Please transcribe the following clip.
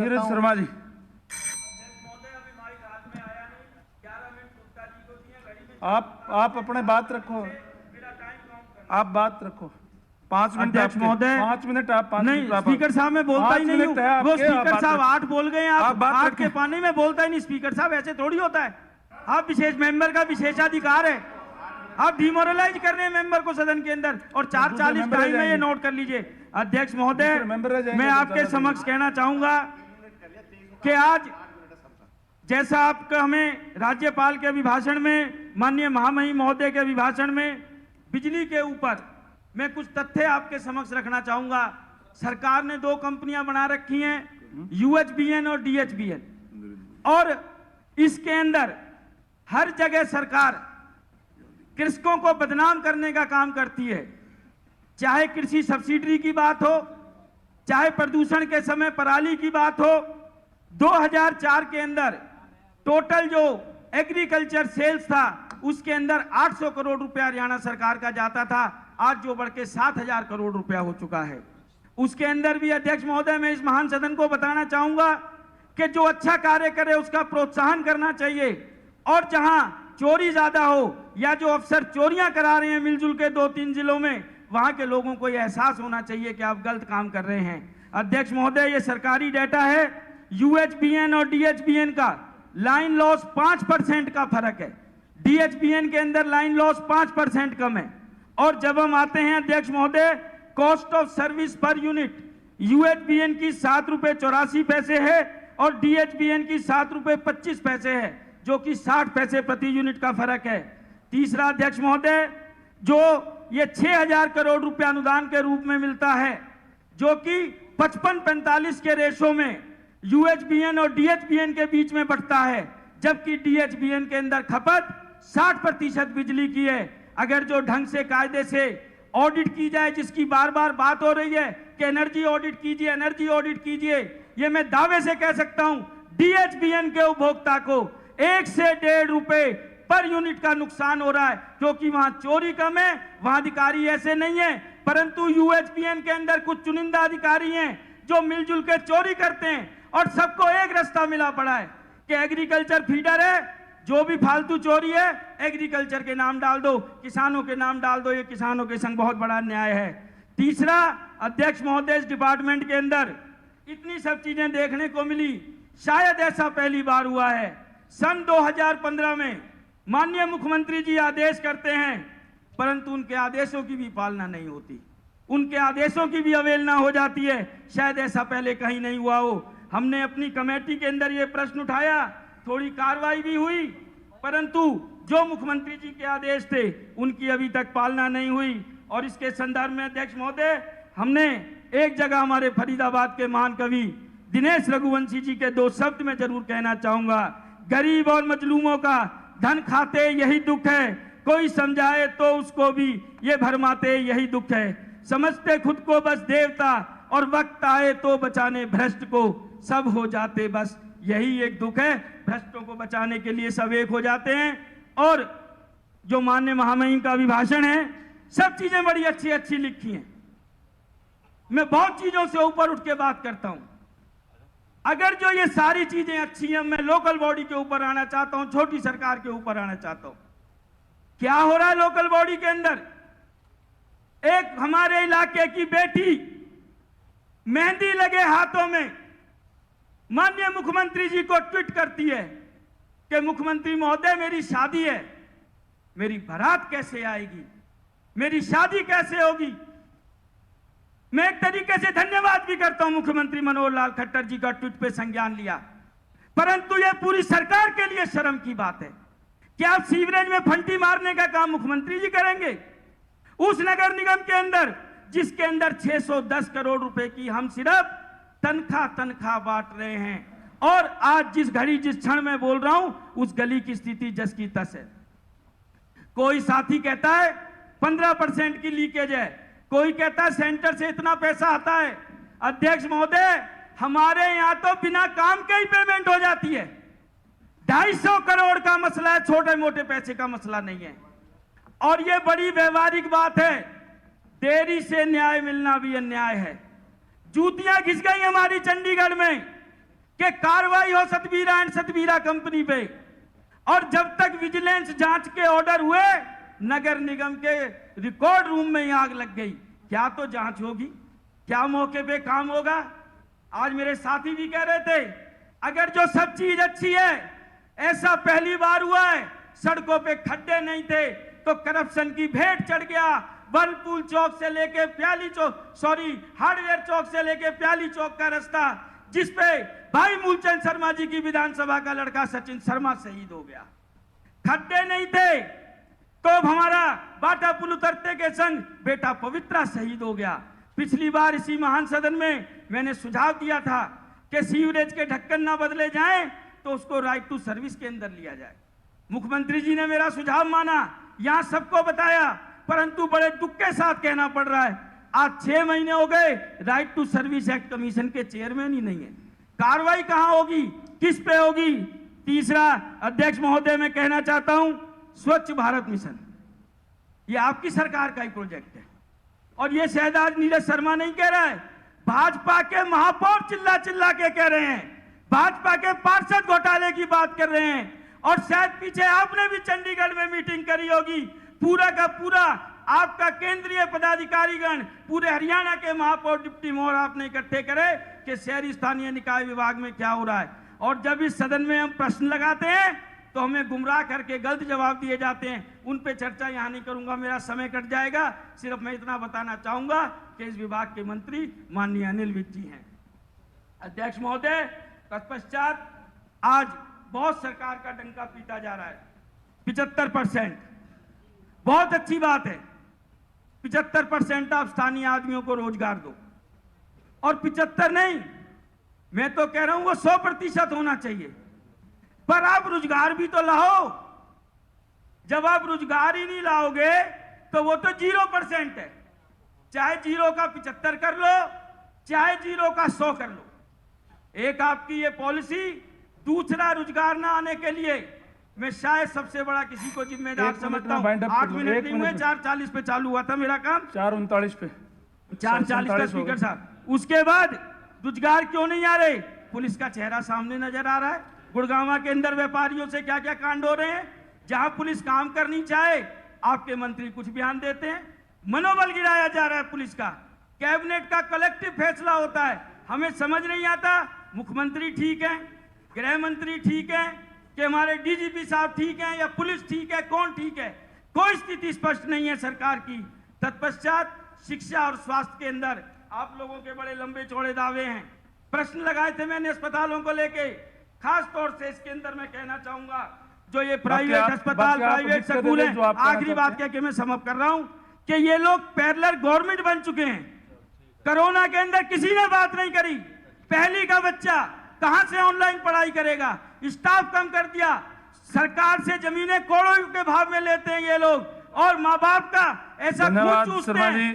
करता हूं। शर्मा जी, आप अपने बात रखो, आप बात रखो। 5 मिनट अध्यक्ष महोदय, 5 मिनट आप 5 नहीं, मिनट स्पीकर साहब मैं बोलता ही नहीं हूँ। वो स्पीकर साहब 8 बोल गए, आप 8 के पानी में बोलता ही नहीं। स्पीकर साहब ऐसे थोड़ी होता है। आप विशेष मेंबर का विशेषाधिकार है, आप डिमोरलाइज कर रहे हैं मेंबर को सदन के अंदर। और 4:40 टाइम है, ये नोट कर लीजिए। अध्यक्ष महोदय, मैं आपके समक्ष कहना चाहूंगा कि आज जैसा आपका हमें राज्यपाल के अभिभाषण में, माननीय महामहिम महोदय के अभिभाषण में बिजली के ऊपर मैं कुछ तथ्य आपके समक्ष रखना चाहूंगा। सरकार ने 2 कंपनियां बना रखी हैं, UHBN और DHBN, और इसके अंदर हर जगह सरकार कृषकों को बदनाम करने का काम करती है। चाहे कृषि सब्सिडी की बात हो, चाहे प्रदूषण के समय पराली की बात हो। 2004 के अंदर टोटल जो एग्रीकल्चर सेल्स था उसके अंदर 800 करोड़ रुपया हरियाणा सरकार का जाता था, आज जो बढ़ के 7,000 करोड़ रुपया हो चुका है। उसके अंदर भी अध्यक्ष महोदय, मैं इस महान सदन को बताना चाहूंगा कि जो अच्छा कार्य करे उसका प्रोत्साहन करना चाहिए, और जहां चोरी ज्यादा हो या जो अफसर चोरियां करा रहे हैं मिलजुल के 2-3 जिलों में, वहां के लोगों को यह एहसास होना चाहिए कि आप गलत काम कर रहे हैं। अध्यक्ष महोदय, ये सरकारी डेटा है। UHBN और DHBN का लाइन लॉस 5% का फर्क है। DHBN के अंदर लाइन लॉस 5% कम है। और जब हम आते हैं अध्यक्ष महोदय, cost of service per unit, UHBN की 7 रुपए 84 पैसे है और DHBN की 7 रुपए 25 पैसे है, जो कि 60 पैसे प्रति यूनिट का फर्क है। तीसरा अध्यक्ष महोदय, जो ये 6,000 करोड़ रुपया अनुदान के रूप में मिलता है, जो कि 55-45 के रेशो में UHBN और DHBN के बीच में बढ़ता है, जबकि DHBN के अंदर खपत 60% बिजली की है। अगर जो ढंग से कायदे से ऑडिट की जाए, जिसकी बार बार बात हो रही है कि एनर्जी ऑडिट कीजिए, एनर्जी ऑडिट कीजिए, ये मैं दावे से कह सकता हूं DHBN के उपभोक्ता को 1 से 1.5 रुपए पर यूनिट का नुकसान हो रहा है, क्योंकि वहां चोरी कम है, वहां अधिकारी ऐसे नहीं है। परंतु UHBN के अंदर कुछ चुनिंदा अधिकारी हैं जो मिलजुल के चोरी करते हैं, और सबको एक रास्ता मिला पड़ा है कि एग्रीकल्चर फीडर है, जो भी फालतू चोरी है एग्रीकल्चर के नाम डाल दो, किसानों के नाम डाल दो। ये किसानों के संग बहुत बड़ा अन्याय है। तीसरा अध्यक्ष महोदय, इस डिपार्टमेंट के अंदर इतनी सब चीजें देखने को मिली, शायद ऐसा पहली बार हुआ है। सन 2015 में माननीय मुख्यमंत्री जी आदेश करते हैं, परंतु उनके आदेशों की भी पालना नहीं होती, उनके आदेशों की भी अवहेलना हो जाती है। शायद ऐसा पहले कहीं नहीं हुआ हो। हमने अपनी कमेटी के अंदर ये प्रश्न उठाया, थोड़ी कार्रवाई भी हुई, परंतु जो मुख्यमंत्री जी के आदेश थे उनकी अभी तक पालना नहीं हुई। और इसके संदर्भ में अध्यक्ष महोदय, हमने एक जगह हमारे फरीदाबाद के महान कवि दिनेश रघुवंशी जी के 2 शब्द में जरूर कहना चाहूंगा, गरीब और मजलूमों का धन खाते यही दुख है, कोई समझाए तो उसको भी ये भरमाते यही दुख है, समझते खुद को बस देवता और वक्त आए तो बचाने भ्रष्ट को, सब हो जाते बस यही एक दुख है। भ्रष्टों को बचाने के लिए सब एक हो जाते हैं। और जो माननीय महामहिम का अभिभाषण है, सब चीजें बड़ी अच्छी अच्छी लिखी हैं। मैं बहुत चीजों से ऊपर उठ के बात करता हूं। अगर जो ये सारी चीजें अच्छी हैं, मैं लोकल बॉडी के ऊपर आना चाहता हूं, छोटी सरकार के ऊपर आना चाहता हूं। क्या हो रहा है लोकल बॉडी के अंदर? एक हमारे इलाके की बेटी मेहंदी लगे हाथों में माननीय मुख्यमंत्री जी को ट्वीट करती है कि मुख्यमंत्री महोदय, मेरी शादी है, मेरी बारात कैसे आएगी, मेरी शादी कैसे होगी। मैं एक तरीके से धन्यवाद भी करता हूं मुख्यमंत्री मनोहर लाल खट्टर जी का ट्वीट पे संज्ञान लिया, परंतु यह पूरी सरकार के लिए शर्म की बात है। क्या आप सीवरेज में फंटी मारने का काम मुख्यमंत्री जी करेंगे? उस नगर निगम के अंदर जिसके अंदर 610 करोड़ रुपए की हम सिर्फ तनख्वाह बांट रहे हैं, और आज जिस घड़ी जिस क्षण में बोल रहा हूं उस गली की स्थिति जस की तस है। कोई साथी कहता है 15% की लीकेज है, कोई कहता है सेंटर से इतना पैसा आता है। अध्यक्ष महोदय, हमारे यहां तो बिना काम के ही पेमेंट हो जाती है। 250 करोड़ का मसला है, छोटे मोटे पैसे का मसला नहीं है। और यह बड़ी व्यवहारिक बात है, देरी से न्याय मिलना भी अन्याय है। जूतियां घिस गई हमारी चंडीगढ़ में कि कार्रवाई हो सतबीरा एंड सतबीरा कंपनी पे। और जब तक विजिलेंस जांच के ऑर्डर हुए, नगर निगम के रिकॉर्ड रूम में ही आग लग गई। क्या तो जांच होगी, क्या मौके पे काम होगा? आज मेरे साथी भी कह रहे थे, अगर जो सब चीज अच्छी है, ऐसा पहली बार हुआ है, सड़कों पे खड्डे नहीं थे तो करप्शन की भेंट चढ़ गया। वर्लपुल चौक से लेके प्याली चौक, हार्डवेयर चौक से लेके प्याली चौक का रास्ता, जिसपे भाई मूलचंद शर्मा जी की विधानसभा का लड़का सचिन शर्मा शहीद हो गया, खड्डे नहीं थे तो हमारा बाटा पुल उतरते के संग बेटा पवित्रा शहीद हो गया। पिछली बार इसी महान सदन में मैंने सुझाव दिया था कि सीवरेज के ढक्कन ना बदले जाएं तो उसको राइट टू सर्विस के अंदर लिया जाए। मुख्यमंत्री जी ने मेरा सुझाव माना, यहां सबको बताया, परंतु बड़े दुख के साथ कहना पड़ रहा है, आज 6 महीने हो गए, right to service act commission के चेयरमैन ही नहीं है। कार्रवाई कहां होगी, किस पे होगी? तीसरा, अध्यक्ष महोदय, मैं कहना चाहता हूं, स्वच्छ भारत मिशन ये आपकी सरकार का ही प्रोजेक्ट है, और ये शहजाद नीरज शर्मा नहीं कह रहा है, भाजपा के महापौर चिल्ला चिल्ला के कह रहे हैं, भाजपा के पार्षद घोटाले की बात कर रहे हैं, और शायद पीछे आपने भी चंडीगढ़ में मीटिंग करी होगी। पूरा का पूरा आपका केंद्रीय पदाधिकारीगण, पूरे हरियाणा के महापौर, डिप्टी मेयर आपने इकट्ठे करे कि शहरी स्थानीय निकाय विभाग में क्या हो रहा है। और जब इस सदन में हम प्रश्न लगाते हैं तो हमें गुमराह करके गलत जवाब दिए जाते हैं। उन पे चर्चा यहां नहीं करूंगा, मेरा समय कट जाएगा। सिर्फ मैं इतना बताना चाहूंगा कि इस विभाग के मंत्री माननीय अनिल विज जी हैं। अध्यक्ष महोदय, तत्पश्चात आज बहुत सरकार का डंका पीटा जा रहा है। 75% बहुत अच्छी बात है, 75% आप स्थानीय आदमियों को रोजगार दो, और 75 नहीं, मैं तो कह रहा हूं वो 100% होना चाहिए। पर आप रोजगार भी तो लाओ। जब आप रोजगार ही नहीं लाओगे तो वो तो 0% है। चाहे 0 का 75 कर लो, चाहे 0 का 100 कर लो। एक आपकी ये पॉलिसी, दूसरा रोजगार ना आने के लिए मैं शायद सबसे बड़ा किसी को जिम्मेदार समझता हूं। 8 मिनट नहीं हुए, 4:40 पे चालू हुआ था मेरा काम, 4:39 पे 4:40 का स्पीकर साहब। उसके बाद रोजगार क्यों नहीं आ रहे? पुलिस का चेहरा सामने नजर आ रहा है। गुड़गांव के अंदर व्यापारियों से क्या क्या कांड हो रहे हैं। जहां पुलिस काम करनी चाहे आपके मंत्री कुछ बयान देते हैं, मनोबल गिराया जा रहा है पुलिस का। कैबिनेट का कलेक्टिव फैसला होता है, हमें समझ नहीं आता। मुख्यमंत्री ठीक है, गृह मंत्री ठीक है, कि हमारे डीजीपी साहब ठीक हैं, या पुलिस ठीक है, कौन ठीक है? कोई स्थिति स्पष्ट नहीं है सरकार की। तत्पश्चात शिक्षा और स्वास्थ्य के अंदर आप लोगों के बड़े लंबे चौड़े दावे हैं। प्रश्न लगाए थे मैंने अस्पतालों को लेके, खास तौर से इसके अंदर मैं कहना चाहूंगा, जो ये प्राइवेट अस्पताल, प्राइवेट स्कूल है, आखिरी बात कह के मैं समाप्त कर रहा हूं, कि ये लोग पैरेलल गवर्नमेंट बन चुके हैं। कोरोना के अंदर किसी ने बात नहीं करी। पहली का बच्चा कहां से ऑनलाइन पढ़ाई करेगा? स्टाफ कम कर दिया, सरकार से जमीनें करोड़ों के भाव में लेते हैं ये लोग, और माँ बाप का ऐसा खून चूसते हैं।